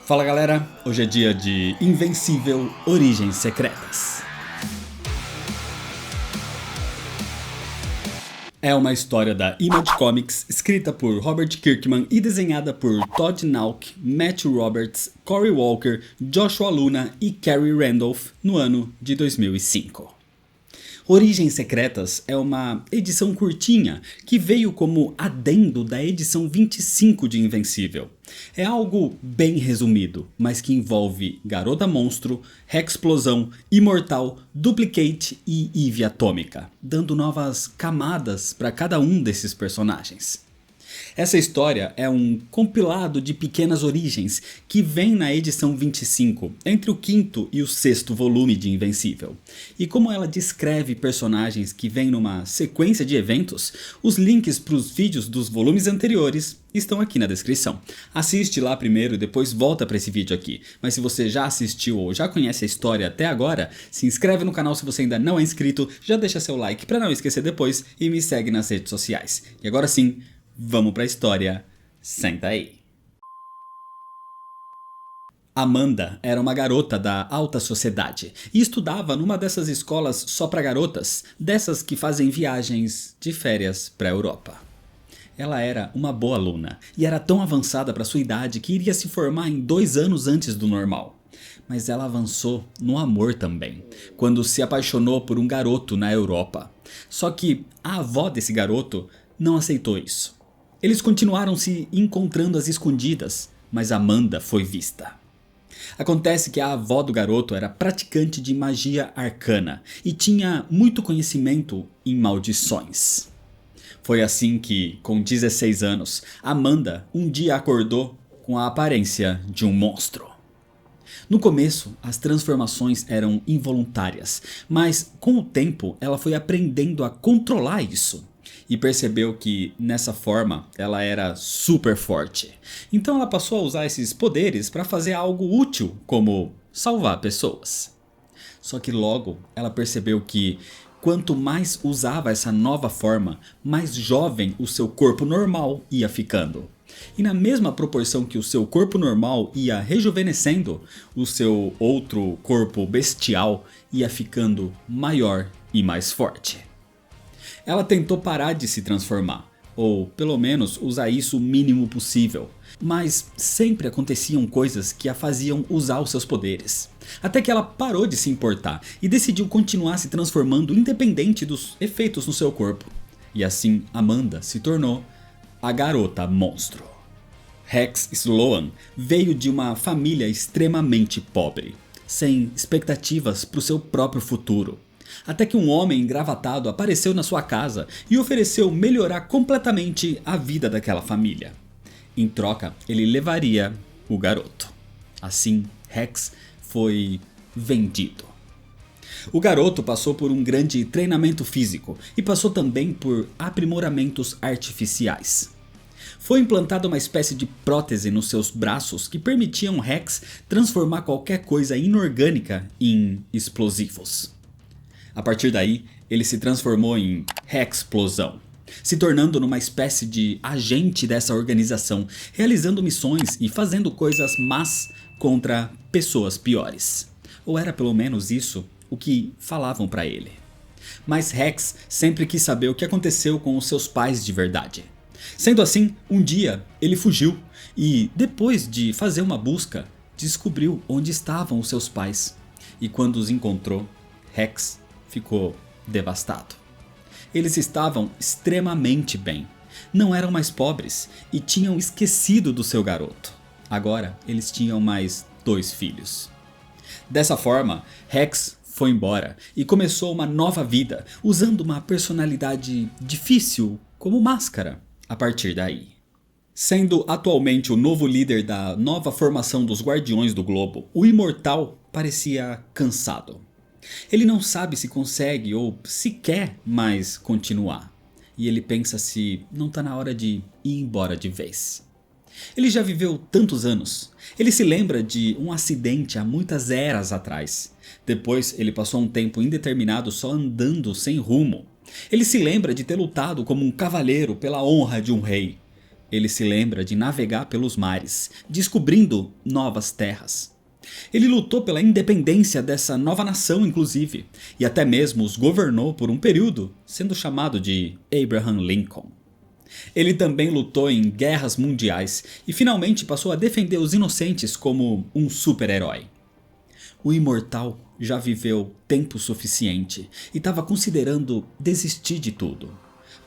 Fala galera, hoje é dia de Invencível Origens Secretas. É uma história da Image Comics, escrita por Robert Kirkman e desenhada por Todd Nauck, Matthew Roberts, Cory Walker, Joshua Luna e Carey Randolph no ano de 2005. Origens Secretas é uma edição curtinha que veio como adendo da edição 25 de Invencível. É algo bem resumido, mas que envolve Garota Monstro, Hexplosão, Imortal, Duplicate e Eve Atômica, dando novas camadas para cada um desses personagens. Essa história é um compilado de pequenas origens que vem na edição 25, entre o quinto e o sexto volume de Invencível. E como ela descreve personagens que vêm numa sequência de eventos, os links para os vídeos dos volumes anteriores estão aqui na descrição. Assiste lá primeiro e depois volta para esse vídeo aqui. Mas se você já assistiu ou já conhece a história até agora, se inscreve no canal se você ainda não é inscrito, já deixa seu like para não esquecer depois e me segue nas redes sociais. E agora sim, vamos pra história, senta aí. Amanda era uma garota da alta sociedade e estudava numa dessas escolas só pra garotas, dessas que fazem viagens de férias pra Europa. Ela era uma boa aluna e era tão avançada para sua idade que iria se formar em 2 anos antes do normal. Mas ela avançou no amor também, quando se apaixonou por um garoto na Europa. Só que a avó desse garoto não aceitou isso. Eles continuaram se encontrando às escondidas, mas Amanda foi vista. Acontece que a avó do garoto era praticante de magia arcana e tinha muito conhecimento em maldições. Foi assim que, com 16 anos, Amanda um dia acordou com a aparência de um monstro. No começo, as transformações eram involuntárias, mas com o tempo ela foi aprendendo a controlar isso. E percebeu que, nessa forma, ela era super forte. Então ela passou a usar esses poderes para fazer algo útil, como salvar pessoas. Só que logo ela percebeu que, quanto mais usava essa nova forma, mais jovem o seu corpo normal ia ficando. E na mesma proporção que o seu corpo normal ia rejuvenescendo, o seu outro corpo bestial ia ficando maior e mais forte. Ela tentou parar de se transformar, ou pelo menos usar isso o mínimo possível, mas sempre aconteciam coisas que a faziam usar os seus poderes. Até que ela parou de se importar e decidiu continuar se transformando independente dos efeitos no seu corpo. E assim Amanda se tornou a Garota Monstro. Hex Sloan veio de uma família extremamente pobre, sem expectativas para o seu próprio futuro. Até que um homem engravatado apareceu na sua casa e ofereceu melhorar completamente a vida daquela família. Em troca, ele levaria o garoto. Assim, Hex foi vendido. O garoto passou por um grande treinamento físico e passou também por aprimoramentos artificiais. Foi implantada uma espécie de prótese nos seus braços que permitiam Hex transformar qualquer coisa inorgânica em explosivos. A partir daí, ele se transformou em Hexplosão, se tornando numa espécie de agente dessa organização, realizando missões e fazendo coisas más contra pessoas piores. Ou era pelo menos isso o que falavam pra ele. Mas Hex sempre quis saber o que aconteceu com os seus pais de verdade. Sendo assim, um dia ele fugiu e, depois de fazer uma busca, descobriu onde estavam os seus pais. E quando os encontrou, Hex ficou devastado. Eles estavam extremamente bem, não eram mais pobres e tinham esquecido do seu garoto. Agora eles tinham mais 2 filhos. Dessa forma, Hex foi embora e começou uma nova vida, usando uma personalidade difícil como máscara a partir daí. Sendo atualmente o novo líder da nova formação dos Guardiões do Globo, o Imortal parecia cansado. Ele não sabe se consegue ou se quer mais continuar. E ele pensa se não está na hora de ir embora de vez. Ele já viveu tantos anos. Ele se lembra de um acidente há muitas eras atrás. Depois ele passou um tempo indeterminado só andando sem rumo. Ele se lembra de ter lutado como um cavaleiro pela honra de um rei. ele se lembra de navegar pelos mares, descobrindo novas terras. Ele lutou pela independência dessa nova nação, inclusive, e até mesmo os governou por um período, sendo chamado de Abraham Lincoln. Ele também lutou em guerras mundiais e finalmente passou a defender os inocentes como um super-herói. O imortal já viveu tempo suficiente e estava considerando desistir de tudo.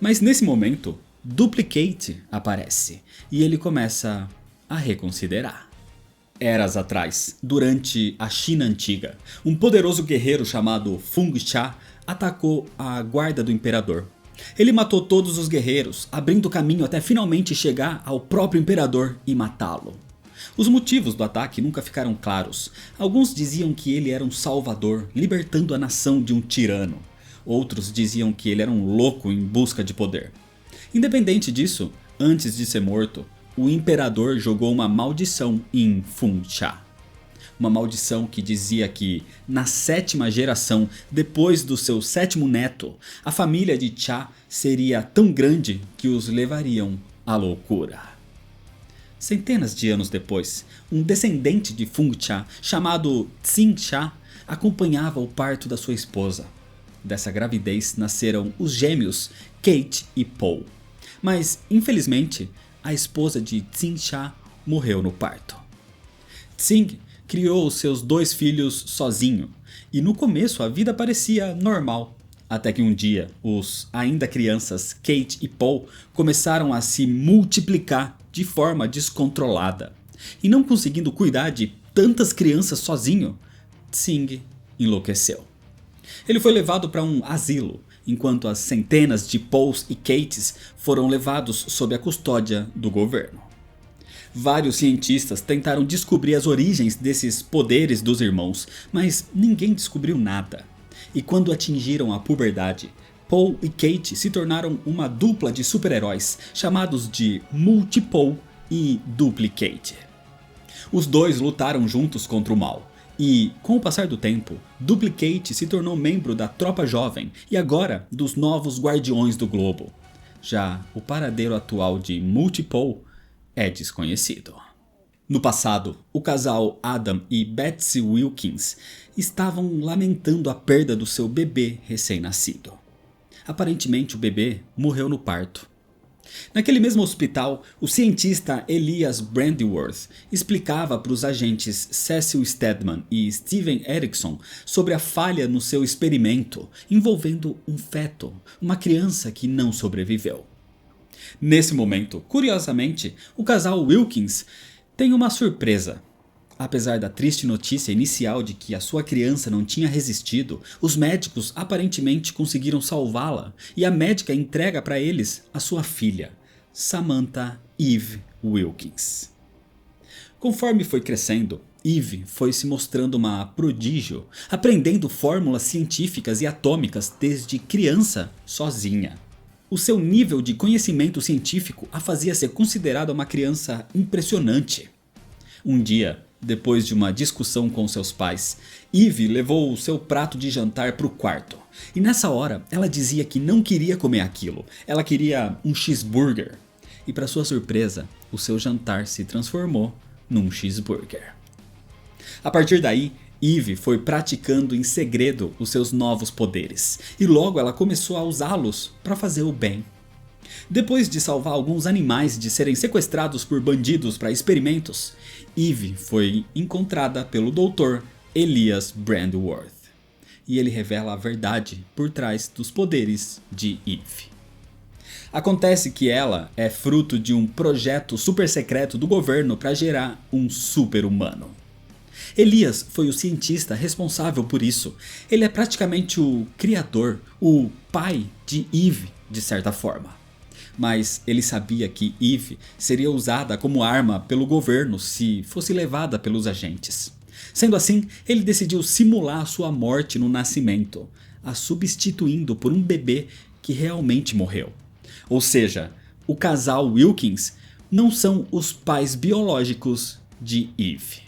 Mas nesse momento, Duplicate aparece e ele começa a reconsiderar. Eras atrás, durante a China Antiga, um poderoso guerreiro chamado Feng Xia atacou a guarda do imperador. Ele matou todos os guerreiros, abrindo caminho até finalmente chegar ao próprio imperador e matá-lo. Os motivos do ataque nunca ficaram claros. Alguns diziam que ele era um salvador, libertando a nação de um tirano. Outros diziam que ele era um louco em busca de poder. Independente disso, antes de ser morto, o imperador jogou uma maldição em Feng Xia. Uma maldição que dizia que, na 7ª geração, depois do seu 7º neto, a família de Xia seria tão grande que os levariam à loucura. Centenas de anos depois, um descendente de Feng Xia, chamado Xin Xia, acompanhava o parto da sua esposa. Dessa gravidez nasceram os gêmeos Kate e Paul. Mas, infelizmente, a esposa de Xin Xia morreu no parto. Xin criou os seus 2 filhos sozinho, e no começo a vida parecia normal. Até que um dia, os ainda crianças Kate e Paul começaram a se multiplicar de forma descontrolada. E não conseguindo cuidar de tantas crianças sozinho, Xin enlouqueceu. Ele foi levado para um asilo, enquanto as centenas de Pauls e Kates foram levados sob a custódia do governo. Vários cientistas tentaram descobrir as origens desses poderes dos irmãos, mas ninguém descobriu nada. E quando atingiram a puberdade, Paul e Kate se tornaram uma dupla de super-heróis, chamados de Multi-Paul e Duplicate. Os dois lutaram juntos contra o mal. E, com o passar do tempo, Duplicate se tornou membro da Tropa Jovem e agora dos Novos Guardiões do Globo. Já o paradeiro atual de Multi-Paul é desconhecido. No passado, o casal Adam e Betsy Wilkins estavam lamentando a perda do seu bebê recém-nascido. Aparentemente o bebê morreu no parto. Naquele mesmo hospital, o cientista Elias Brandworth explicava para os agentes Cecil Stedman e Steven Erickson sobre a falha no seu experimento envolvendo um feto, uma criança que não sobreviveu. Nesse momento, curiosamente, o casal Wilkins tem uma surpresa. Apesar da triste notícia inicial de que a sua criança não tinha resistido, os médicos aparentemente conseguiram salvá-la e a médica entrega para eles a sua filha, Samantha Eve Wilkins. Conforme foi crescendo, Eve foi se mostrando uma prodígio, aprendendo fórmulas científicas e atômicas desde criança sozinha. O seu nível de conhecimento científico a fazia ser considerada uma criança impressionante. Um dia, depois de uma discussão com seus pais, Eve levou o seu prato de jantar para o quarto. E nessa hora, ela dizia que não queria comer aquilo. Ela queria um cheeseburger. E para sua surpresa, o seu jantar se transformou num cheeseburger. A partir daí, Eve foi praticando em segredo os seus novos poderes. E logo ela começou a usá-los para fazer o bem. Depois de salvar alguns animais de serem sequestrados por bandidos para experimentos, Eve foi encontrada pelo Dr. Elias Brandworth. E ele revela a verdade por trás dos poderes de Eve. Acontece que ela é fruto de um projeto super secreto do governo para gerar um super-humano. Elias foi o cientista responsável por isso. Ele é praticamente o criador, o pai de Eve, de certa forma. Mas ele sabia que Eve seria usada como arma pelo governo se fosse levada pelos agentes. Sendo assim, ele decidiu simular sua morte no nascimento, a substituindo por um bebê que realmente morreu. Ou seja, o casal Wilkins não são os pais biológicos de Eve.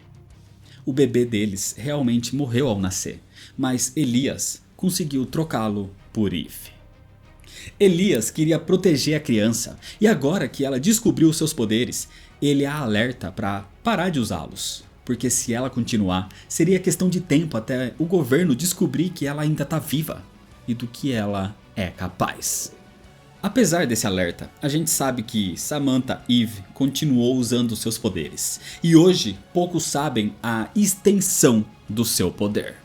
O bebê deles realmente morreu ao nascer, mas Elias conseguiu trocá-lo por Eve. Elias queria proteger a criança e agora que ela descobriu seus poderes, ele a alerta para parar de usá-los. Porque se ela continuar, seria questão de tempo até o governo descobrir que ela ainda está viva e do que ela é capaz. Apesar desse alerta, a gente sabe que Samantha Eve continuou usando seus poderes. E hoje, poucos sabem a extensão do seu poder.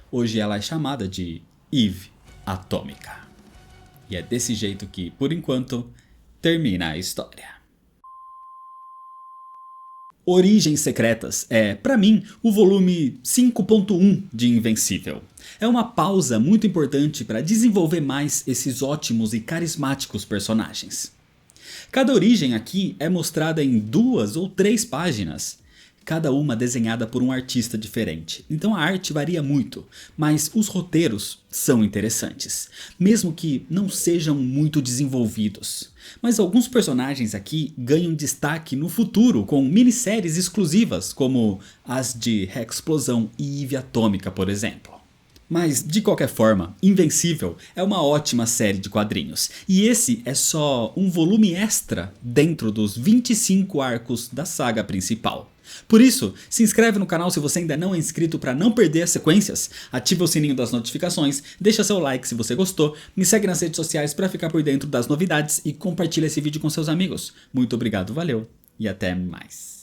Hoje ela é chamada de Eve Atômica. E é desse jeito que, por enquanto, termina a história. Origens Secretas é, pra mim, o volume 5.1 de Invencível. É uma pausa muito importante para desenvolver mais esses ótimos e carismáticos personagens. Cada origem aqui é mostrada em 2 ou 3 páginas, cada uma desenhada por um artista diferente. Então a arte varia muito, mas os roteiros são interessantes, mesmo que não sejam muito desenvolvidos. Mas alguns personagens aqui ganham destaque no futuro com minisséries exclusivas, como as de Hexplosão e Eve Atômica, por exemplo. Mas, de qualquer forma, Invencível é uma ótima série de quadrinhos, e esse é só um volume extra dentro dos 25 arcos da saga principal. Por isso, se inscreve no canal se você ainda não é inscrito para não perder as sequências, ativa o sininho das notificações, deixa seu like se você gostou, me segue nas redes sociais para ficar por dentro das novidades e compartilha esse vídeo com seus amigos. Muito obrigado, valeu e até mais.